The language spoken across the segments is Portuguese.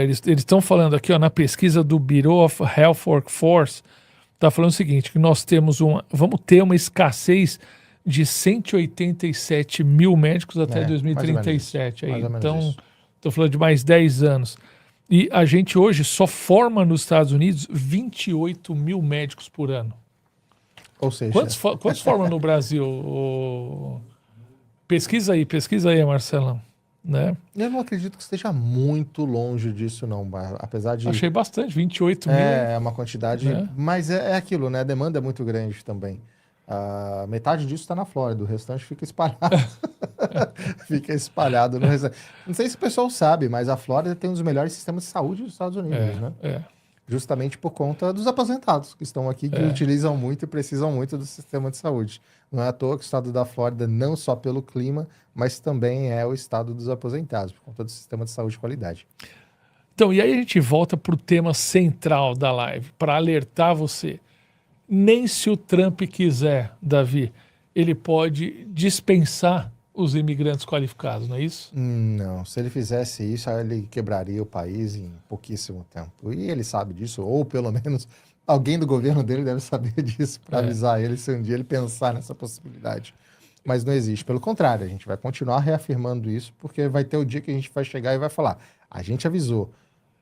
Eles estão falando aqui, ó, na pesquisa do Bureau of Health Workforce, está falando o seguinte, que nós vamos ter uma escassez de 187 mil médicos até 2037. Aí. Então, estou falando de mais 10 anos. E a gente hoje só forma nos Estados Unidos 28 mil médicos por ano. Ou seja... Quantos formam no Brasil? Pesquisa aí, Marcelão. Né? Eu não acredito que esteja muito longe disso, não. Apesar de... Achei bastante, 28 mil. É uma quantidade... Né? Mas é aquilo, né? A demanda é muito grande também. Metade disso está na Flórida, o restante fica espalhado. Fica espalhado no restante. Não sei se o pessoal sabe, mas a Flórida tem um dos melhores sistemas de saúde dos Estados Unidos, né? Justamente por conta dos aposentados que estão aqui, que utilizam muito e precisam muito do sistema de saúde. Não é à toa que o estado da Flórida, não só pelo clima, mas também é o estado dos aposentados, por conta do sistema de saúde de qualidade. Então, e aí a gente volta para o tema central da live, para alertar você. Nem se o Trump quiser, Davi, ele pode dispensar os imigrantes qualificados, não é isso? Não, se ele fizesse isso, ele quebraria o país em pouquíssimo tempo. E ele sabe disso, ou pelo menos alguém do governo dele deve saber disso para avisar ele se um dia ele pensar nessa possibilidade. Mas não existe. Pelo contrário, a gente vai continuar reafirmando isso, porque vai ter o dia que a gente vai chegar e vai falar, a gente avisou,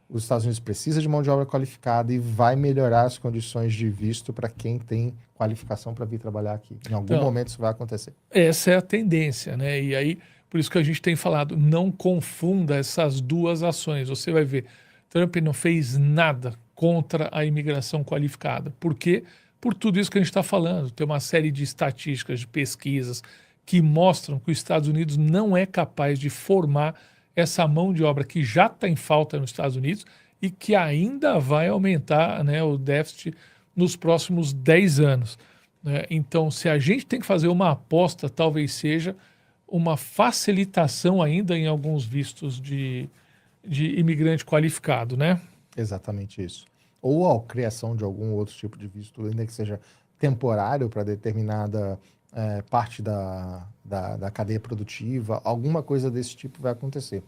os Estados Unidos precisa de mão de obra qualificada e vai melhorar as condições de visto para quem tem qualificação para vir trabalhar aqui. Em algum momento isso vai acontecer. Essa é a tendência, né? E aí, por isso que a gente tem falado, não confunda essas duas ações. Você vai ver, Trump não fez nada contra a imigração qualificada. Por quê? Por tudo isso que a gente está falando. Tem uma série de estatísticas, de pesquisas que mostram que os Estados Unidos não é capaz de formar essa mão de obra que já está em falta nos Estados Unidos e que ainda vai aumentar, né, o déficit nos próximos 10 anos. Né? Então, se a gente tem que fazer uma aposta, talvez seja uma facilitação ainda em alguns vistos de imigrante qualificado, né? Exatamente isso. Ou a criação de algum outro tipo de visto, ainda que seja temporário para determinada parte da cadeia produtiva, alguma coisa desse tipo vai acontecer.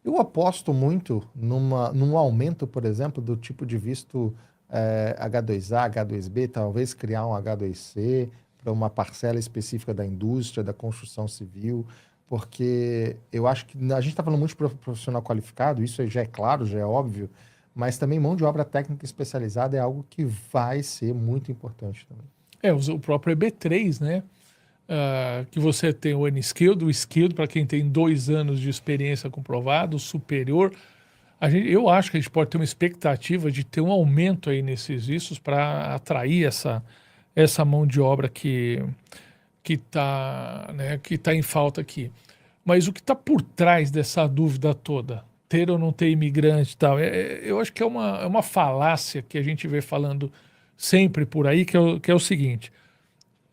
Eu aposto muito num aumento, por exemplo, do tipo de visto H2A, H2B, talvez criar um H2C para uma parcela específica da indústria, da construção civil, porque eu acho que a gente está falando muito de profissional qualificado, isso já é claro, já é óbvio, mas também mão de obra técnica especializada é algo que vai ser muito importante também. O próprio EB3, né? Que você tem o unskilled, o skilled, para quem tem 2 anos de experiência comprovada, o superior. Eu acho que a gente pode ter uma expectativa de ter um aumento aí nesses vistos para atrair essa mão de obra que está em falta aqui. Mas o que está por trás dessa dúvida toda? Ter ou não ter imigrante e tal? Eu acho que é uma falácia que a gente vê falando sempre por aí, que é o seguinte.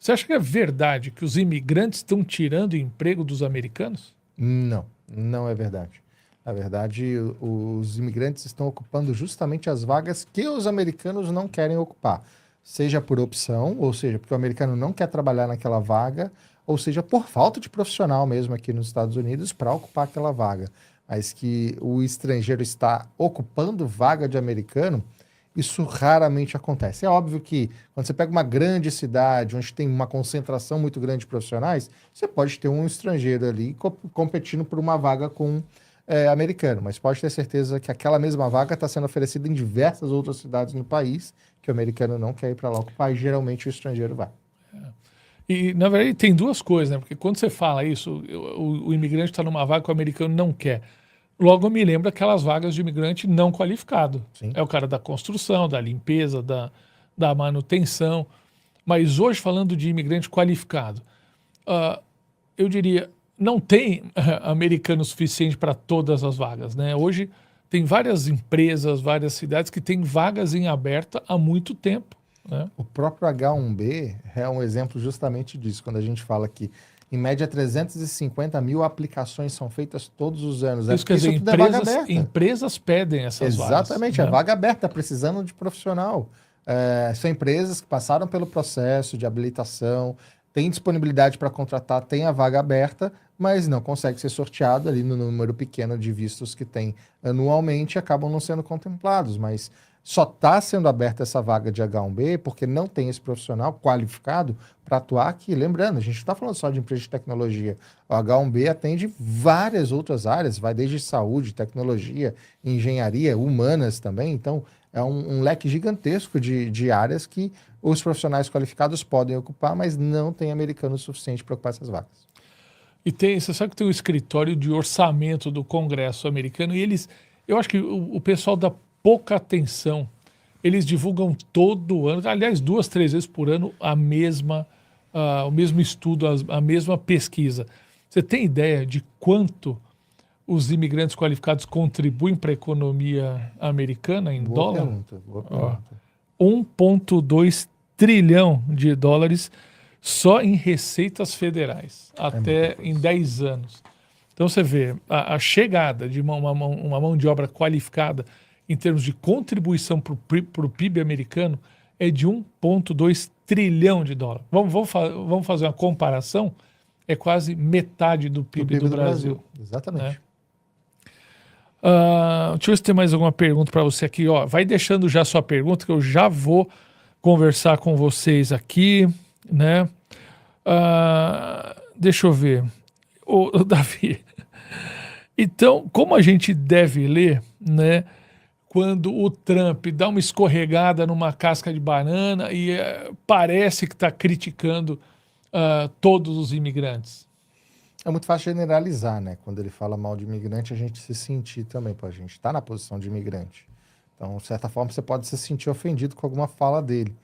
Você acha que é verdade que os imigrantes estão tirando o emprego dos americanos? Não, não é verdade. Na verdade, os imigrantes estão ocupando justamente as vagas que os americanos não querem ocupar. Seja por opção, ou seja, porque o americano não quer trabalhar naquela vaga, ou seja, por falta de profissional mesmo aqui nos Estados Unidos para ocupar aquela vaga. Mas que o estrangeiro está ocupando vaga de americano, isso raramente acontece. É óbvio que quando você pega uma grande cidade, onde tem uma concentração muito grande de profissionais, você pode ter um estrangeiro ali competindo por uma vaga com americano, mas pode ter certeza que aquela mesma vaga está sendo oferecida em diversas outras cidades no país, que o americano não quer ir para lá ocupar, e geralmente o estrangeiro vai. E, na verdade, tem duas coisas, né? Porque quando você fala isso, o imigrante está numa vaga que o americano não quer. Logo eu me lembro daquelas vagas de imigrante não qualificado. Sim. É o cara da construção, da limpeza, da manutenção. Mas hoje, falando de imigrante qualificado, eu diria, não tem americano suficiente para todas as vagas, né? Hoje tem várias empresas, várias cidades que têm vagas em aberta há muito tempo, né? O próprio H1B é um exemplo justamente disso, quando a gente fala que em média 350 mil aplicações são feitas todos os anos. Isso quer dizer, empresas pedem essas vagas. Exatamente, né? A vaga aberta, precisando de profissional. São empresas que passaram pelo processo de habilitação, tem disponibilidade para contratar, tem a vaga aberta, mas não consegue ser sorteado ali no número pequeno de vistos que tem anualmente, acabam não sendo contemplados, mas só está sendo aberta essa vaga de H1B porque não tem esse profissional qualificado para atuar aqui. Lembrando, a gente não está falando só de empresa de tecnologia. O H1B atende várias outras áreas, vai desde saúde, tecnologia, engenharia, humanas também. Então, é um leque gigantesco de áreas que os profissionais qualificados podem ocupar, mas não tem americano suficiente para ocupar essas vagas. E você sabe que tem um escritório de orçamento do Congresso americano e eu acho que o pessoal dá pouca atenção. Eles divulgam todo ano, aliás, 2, 3 vezes por ano, o mesmo estudo, a mesma pesquisa. Você tem ideia de quanto os imigrantes qualificados contribuem para a economia americana em dólar? Boa pergunta. 1,2 trilhão de dólares só em receitas federais, até em 10 anos. Então você vê a chegada de uma mão de obra qualificada em termos de contribuição para o PIB americano é de 1,2 trilhão de dólares. Vamos fazer uma comparação? É quase metade do PIB do Brasil. Exatamente. Né? Deixa eu ver se tem mais alguma pergunta para você aqui. Vai deixando já sua pergunta, que eu já vou conversar com vocês aqui, né? Deixa eu ver. Ô, Davi, então, como a gente deve ler, né, quando o Trump dá uma escorregada numa casca de banana e parece que está criticando todos os imigrantes? É muito fácil generalizar, né? Quando ele fala mal de imigrante, a gente se sentir também, a gente está na posição de imigrante. Então, de certa forma, você pode se sentir ofendido com alguma fala dele.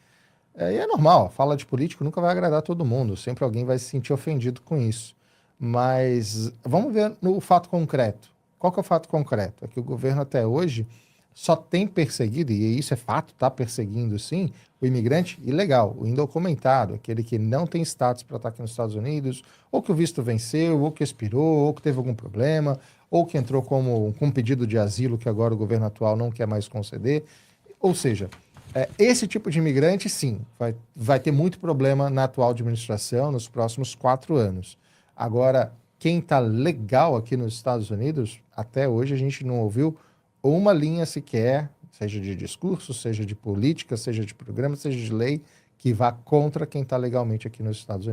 E é normal, a fala de político nunca vai agradar todo mundo, sempre alguém vai se sentir ofendido com isso. Mas vamos ver no fato concreto. Qual que é o fato concreto? É que o governo até hoje só tem perseguido, e isso é fato, está perseguindo sim, o imigrante ilegal, o indocumentado, aquele que não tem status para estar aqui nos Estados Unidos, ou que o visto venceu, ou que expirou, ou que teve algum problema, ou que entrou com um pedido de asilo que agora o governo atual não quer mais conceder. Ou seja, esse tipo de imigrante, sim, vai ter muito problema na atual administração nos próximos 4 anos. Agora, quem está legal aqui nos Estados Unidos, até hoje a gente não ouviu uma linha sequer, seja de discurso, seja de política, seja de programa, seja de lei, que vá contra quem está legalmente aqui nos Estados Unidos.